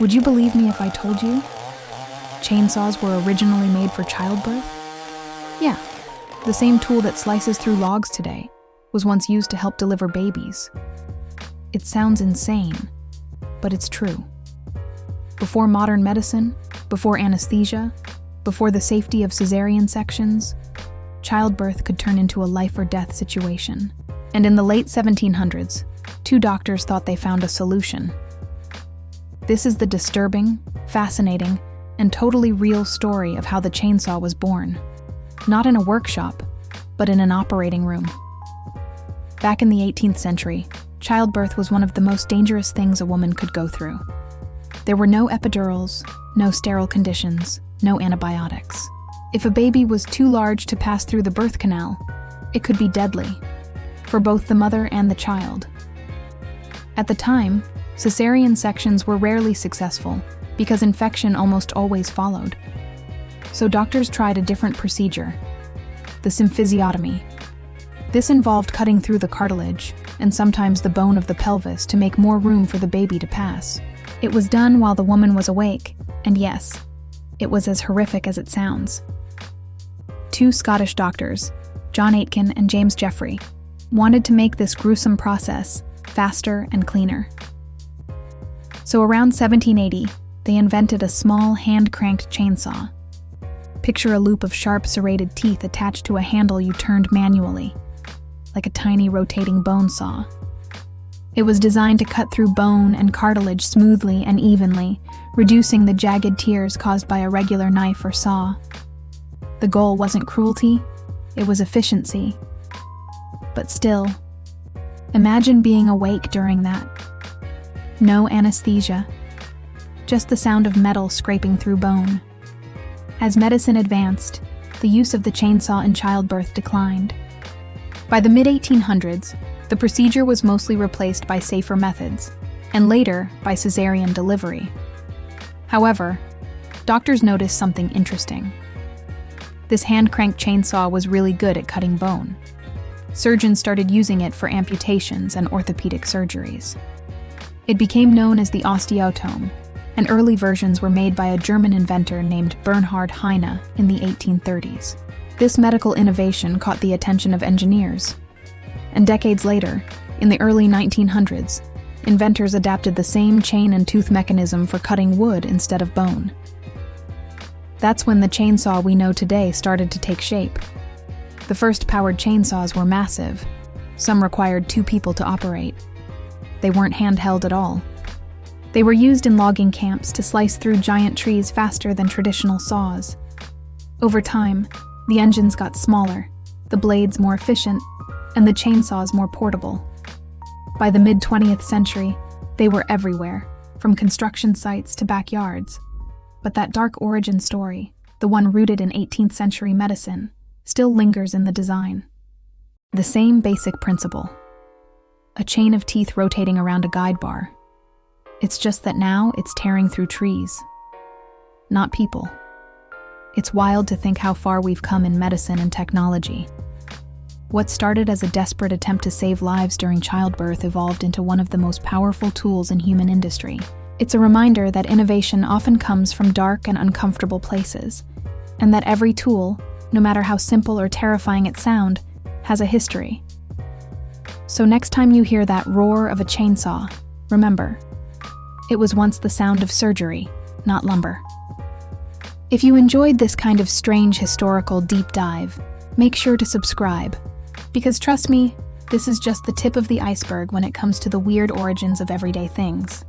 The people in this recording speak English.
Would you believe me if I told you chainsaws were originally made for childbirth? Yeah, the same tool that slices through logs today was once used to help deliver babies. It sounds insane, but it's true. Before modern medicine, before anesthesia, before the safety of cesarean sections, childbirth could turn into a life or death situation. And in the late 1700s, two doctors thought they found a solution. This is the disturbing, fascinating, and totally real story of how the chainsaw was born. Not in a workshop, but in an operating room. Back in the 18th century, childbirth was one of the most dangerous things a woman could go through. There were no epidurals, no sterile conditions, no antibiotics. If a baby was too large to pass through the birth canal, it could be deadly, for both the mother and the child. At the time, cesarean sections were rarely successful because infection almost always followed. So doctors tried a different procedure, the symphysiotomy. This involved cutting through the cartilage and sometimes the bone of the pelvis to make more room for the baby to pass. It was done while the woman was awake, and yes, it was as horrific as it sounds. Two Scottish doctors, John Aitken and James Jeffray, wanted to make this gruesome process faster and cleaner. So around 1780, they invented a small hand-cranked chainsaw. Picture a loop of sharp serrated teeth attached to a handle you turned manually, like a tiny rotating bone saw. It was designed to cut through bone and cartilage smoothly and evenly, reducing the jagged tears caused by a regular knife or saw. The goal wasn't cruelty, it was efficiency. But still, imagine being awake during that. No anesthesia, just the sound of metal scraping through bone. As medicine advanced, the use of the chainsaw in childbirth declined. By the mid-1800s, the procedure was mostly replaced by safer methods, and later by cesarean delivery. However, doctors noticed something interesting. This hand-cranked chainsaw was really good at cutting bone. Surgeons started using it for amputations and orthopedic surgeries. It became known as the osteotome, and early versions were made by a German inventor named Bernhard Heine in the 1830s. This medical innovation caught the attention of engineers. And decades later, in the early 1900s, inventors adapted the same chain and tooth mechanism for cutting wood instead of bone. That's when the chainsaw we know today started to take shape. The first powered chainsaws were massive. Some required 2 people to operate. They weren't handheld at all. They were used in logging camps to slice through giant trees faster than traditional saws. Over time, the engines got smaller, the blades more efficient, and the chainsaws more portable. By the mid-20th century, they were everywhere, from construction sites to backyards. But that dark origin story, the one rooted in 18th century medicine, still lingers in the design. The same basic principle. A chain of teeth rotating around a guide bar. It's just that now it's tearing through trees. Not people. It's wild to think how far we've come in medicine and technology. What started as a desperate attempt to save lives during childbirth evolved into one of the most powerful tools in human industry. It's a reminder that innovation often comes from dark and uncomfortable places, and that every tool, no matter how simple or terrifying it sounds, has a history. So next time you hear that roar of a chainsaw, remember, it was once the sound of surgery, not lumber. If you enjoyed this kind of strange historical deep dive, make sure to subscribe. Because trust me, this is just the tip of the iceberg when it comes to the weird origins of everyday things.